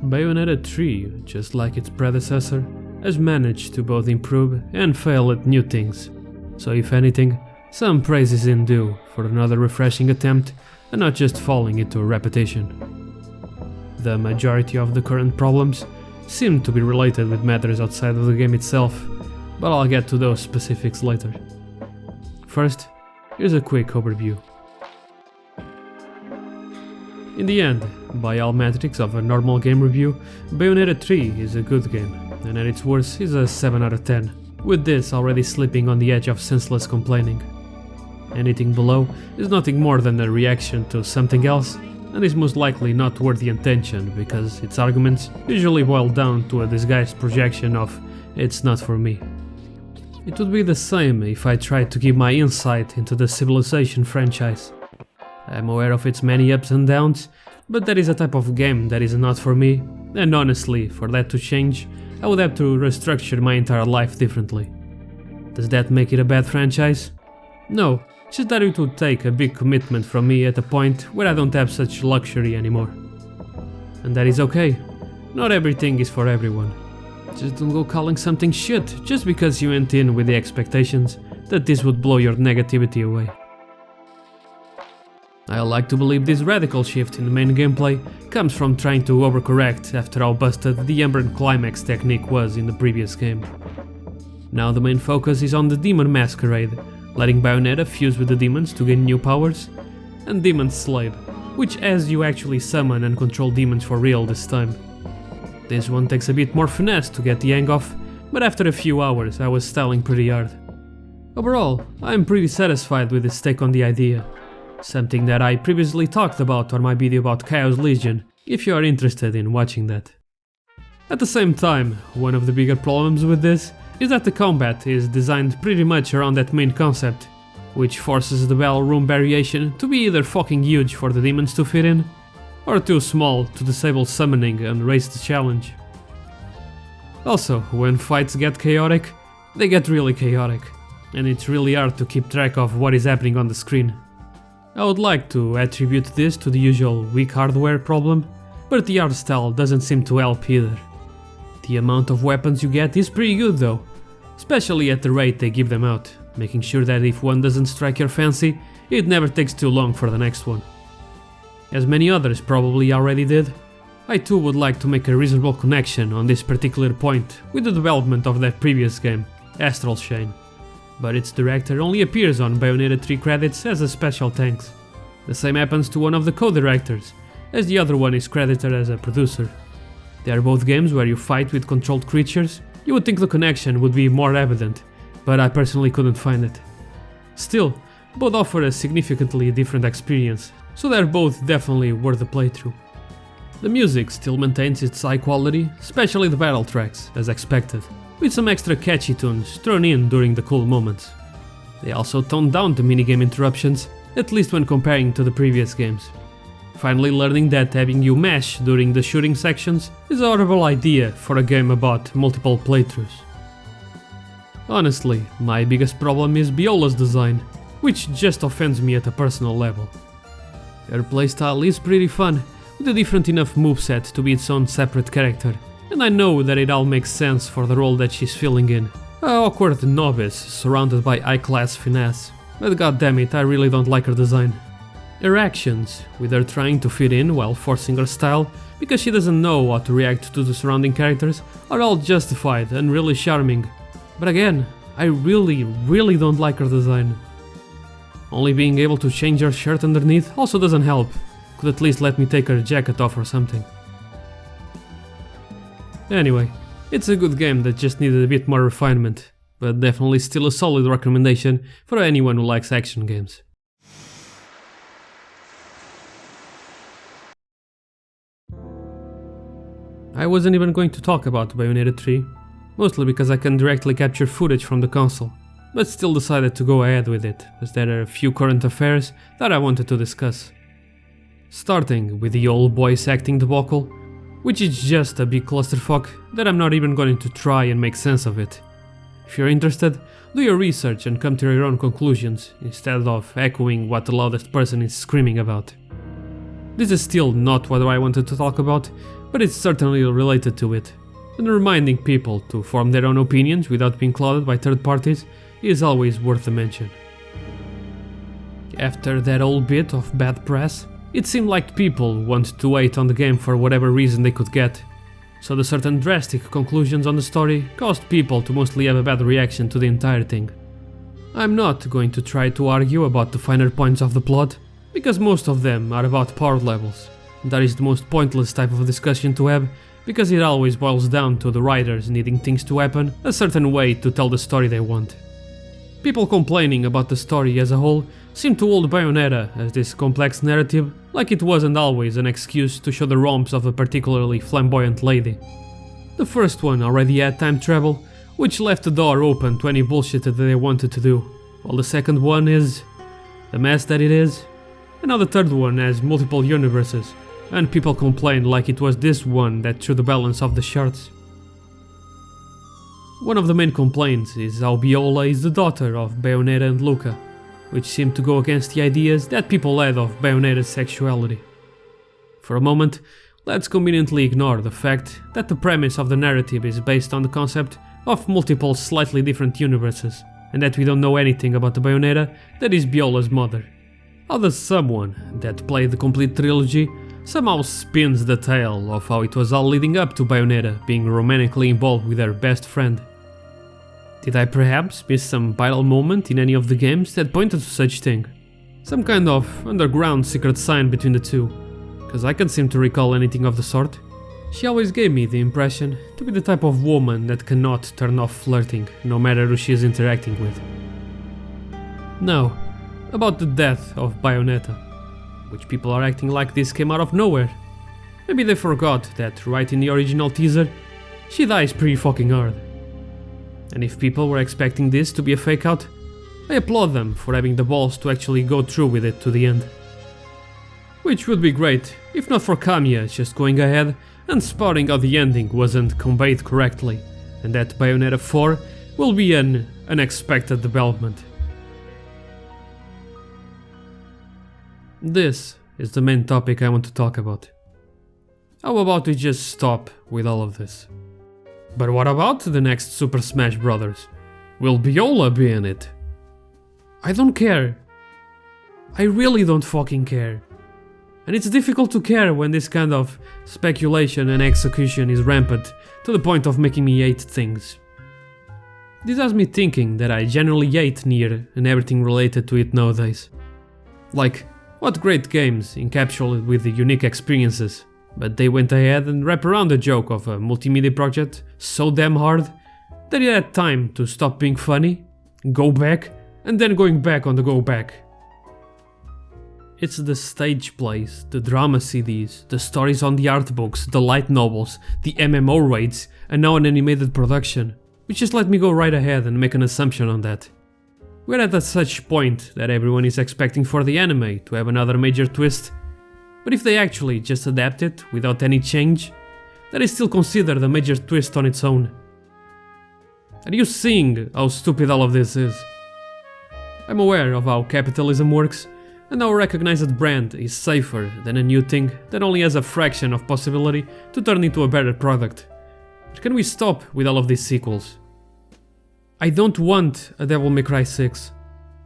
Bayonetta 3, just like its predecessor, has managed to both improve and fail at new things, so if anything, some praise is in due for another refreshing attempt and not just falling into a repetition. The majority of the current problems seem to be related with matters outside of the game itself, but I'll get to those specifics later. First, here's a quick overview. In the end, by all metrics of a normal game review, Bayonetta 3 is a good game, and at its worst is a 7 out of 10, with this already slipping on the edge of senseless complaining. Anything below is nothing more than a reaction to something else, and is most likely not worth the attention because its arguments usually boil down to a disguised projection of "it's not for me." It would be the same if I tried to give my insight into the Civilization franchise. I'm aware of its many ups and downs, but that is a type of game that is not for me, and honestly, for that to change, I would have to restructure my entire life differently. Does that make it a bad franchise? No, just that it would take a big commitment from me at a point where I don't have such luxury anymore. And that is okay. Not everything is for everyone. Just don't go calling something shit just because you went in with the expectations that this would blow your negativity away. I like to believe this radical shift in the main gameplay comes from trying to overcorrect after how busted the Anticlimax technique was in the previous game. Now the main focus is on the Demon Masquerade, letting Bayonetta fuse with the demons to gain new powers, and Demon Slave, which has you actually summon and control demons for real this time. This one takes a bit more finesse to get the hang of, but after a few hours I was styling pretty hard. Overall, I'm pretty satisfied with this take on the idea. Something that I previously talked about on my video about Chaos Legion, if you are interested in watching that. At the same time, one of the bigger problems with this is that the combat is designed pretty much around that main concept, which forces the battle room variation to be either fucking huge for the demons to fit in, or too small to disable summoning and raise the challenge. Also, when fights get chaotic, they get really chaotic, and it's really hard to keep track of what is happening on the screen. I would like to attribute this to the usual weak hardware problem, but the art style doesn't seem to help either. The amount of weapons you get is pretty good though, especially at the rate they give them out, making sure that if one doesn't strike your fancy, it never takes too long for the next one. As many others probably already did, I too would like to make a reasonable connection on this particular point with the development of that previous game, Astral Chain. But its director only appears on Bayonetta 3 credits as a special thanks. The same happens to one of the co-directors, as the other one is credited as a producer. They are both games where you fight with controlled creatures. You would think the connection would be more evident, but I personally couldn't find it. Still, both offer a significantly different experience, so they're both definitely worth a playthrough. The music still maintains its high quality, especially the battle tracks, as expected, with some extra catchy tunes thrown in during the cool moments. They also toned down the minigame interruptions, at least when comparing to the previous games. Finally learning that having you mash during the shooting sections is a horrible idea for a game about multiple playthroughs. Honestly, my biggest problem is Biola's design, which just offends me at a personal level. Her playstyle is pretty fun, with a different enough moveset to be its own separate character, and I know that it all makes sense for the role that she's filling in. An awkward novice surrounded by high-class finesse, but goddammit, I really don't like her design. Her actions, with her trying to fit in while forcing her style because she doesn't know how to react to the surrounding characters, are all justified and really charming. But again, I really don't like her design. Only being able to change her shirt underneath also doesn't help. Could at least let me take her jacket off or something. Anyway, it's a good game that just needed a bit more refinement, but definitely still a solid recommendation for anyone who likes action games. I wasn't even going to talk about Bayonetta 3, mostly because I can directly capture footage from the console, but still decided to go ahead with it, as there are a few current affairs that I wanted to discuss. Starting with the old voice acting debacle, which is just a big clusterfuck that I'm not even going to try and make sense of it. If you're interested, do your research and come to your own conclusions, instead of echoing what the loudest person is screaming about. This is still not what I wanted to talk about, but it's certainly related to it, and reminding people to form their own opinions without being clouded by third parties is always worth a mention. After that whole bit of bad press, it seemed like people wanted to hate on the game for whatever reason they could get, so the certain drastic conclusions on the story caused people to mostly have a bad reaction to the entire thing. I'm not going to try to argue about the finer points of the plot, because most of them are about power levels. That is the most pointless type of discussion to have, because it always boils down to the writers needing things to happen a certain way to tell the story they want. People complaining about the story as a whole seem to hold Bayonetta as this complex narrative like it wasn't always an excuse to show the romps of a particularly flamboyant lady. The first one already had time travel, which left the door open to any bullshit that they wanted to do, while the second one is the mess that it is, and now the third one has multiple universes, and people complain like it was this one that threw the balance of the charts. One of the main complaints is how Viola is the daughter of Bayonetta and Luca, which seemed to go against the ideas that people had of Bayonetta's sexuality. For a moment, let's conveniently ignore the fact that the premise of the narrative is based on the concept of multiple slightly different universes, and that we don't know anything about the Bayonetta that is Viola's mother. How does someone that played the complete trilogy somehow spins the tale of how it was all leading up to Bayonetta being romantically involved with her best friend? Did I perhaps miss some vital moment in any of the games that pointed to such thing? Some kind of underground secret sign between the two? Cause I can't seem to recall anything of the sort. She always gave me the impression to be the type of woman that cannot turn off flirting, no matter who she is interacting with. Now, about the death of Bayonetta, which people are acting like this came out of nowhere. Maybe they forgot that right in the original teaser, she dies pretty fucking hard. And if people were expecting this to be a fake out, I applaud them for having the balls to actually go through with it to the end. Which would be great, if not for Kamiya just going ahead and spouting how the ending wasn't conveyed correctly, and that Bayonetta 4 will be an unexpected development. This is the main topic I want to talk about. How about we just stop with all of this? But what about the next Super Smash Bros? Will Viola be in it? I don't care. I really don't fucking care. And it's difficult to care when this kind of speculation and execution is rampant to the point of making me hate things. This has me thinking that I generally hate Nier and everything related to it nowadays. Like, what great games encapsulated with the unique experiences, but they went ahead and wrapped around the joke of a multimedia project so damn hard that it had time to stop being funny, go back, and then going back on the go back. It's the stage plays, the drama CDs, the stories on the art books, the light novels, the MMO raids, and now an animated production, which just let me go right ahead and make an assumption on that. We're at such point that everyone is expecting for the anime to have another major twist, but if they actually just adapt it without any change, that is still considered a major twist on its own. Are you seeing how stupid all of this is? I'm aware of how capitalism works, and how a recognized brand is safer than a new thing that only has a fraction of possibility to turn into a better product. But can we stop with all of these sequels? I don't want a Devil May Cry 6,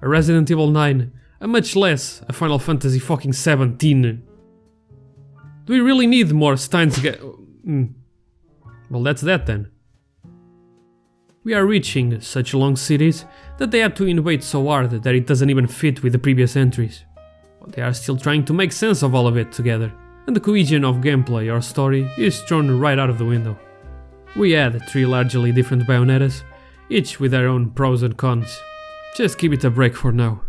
a Resident Evil 9, and much less a Final Fantasy fucking 17. Do we really need more Steins Well, that's that then. We are reaching such long series that they had to innovate so hard that it doesn't even fit with the previous entries. But they are still trying to make sense of all of it together, and the cohesion of gameplay or story is thrown right out of the window. We had 3 largely different Bayonettas, each with their own pros and cons. Just give it a break for now.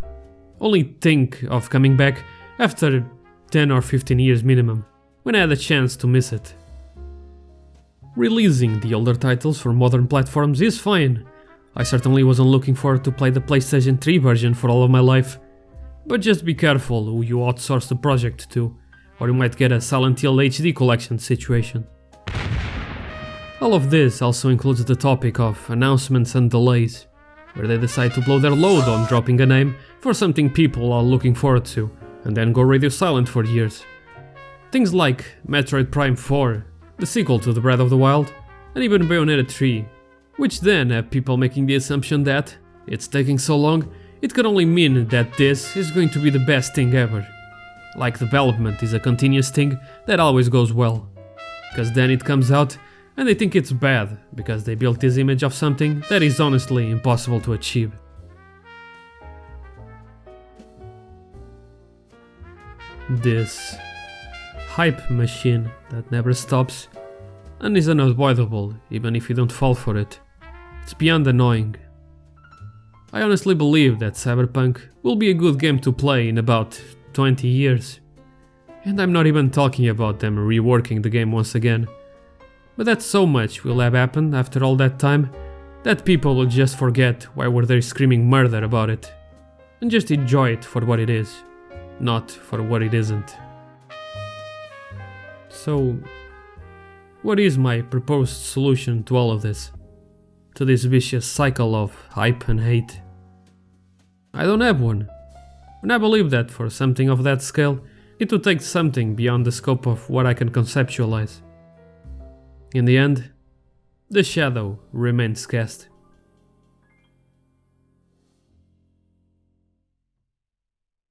Only think of coming back after 10 or 15 years minimum, when I had a chance to miss it. Releasing the older titles for modern platforms is fine. I certainly wasn't looking forward to play the PlayStation 3 version for all of my life. But just be careful who you outsource the project to, or you might get a Silent Hill HD collection situation. All of this also includes the topic of announcements and delays, where they decide to blow their load on dropping a name for something people are looking forward to, and then go radio silent for years. Things like Metroid Prime 4, the sequel to the Breath of the Wild, and even Bayonetta 3, which then have people making the assumption that it's taking so long, it can only mean that this is going to be the best thing ever. Like development is a continuous thing that always goes well. Because then it comes out and they think it's bad because they built this image of something that is honestly impossible to achieve. This hype machine that never stops and is unavoidable even if you don't fall for it. It's beyond annoying. I honestly believe that Cyberpunk will be a good game to play in about 20 years. And I'm not even talking about them reworking the game once again. But that so much will have happened after all that time that people will just forget why were they screaming murder about it. And just enjoy it for what it is, not for what it isn't. So, what is my proposed solution to all of this? To this vicious cycle of hype and hate? I don't have one. And I believe that for something of that scale, it would take something beyond the scope of what I can conceptualize. In the end, the shadow remains cast.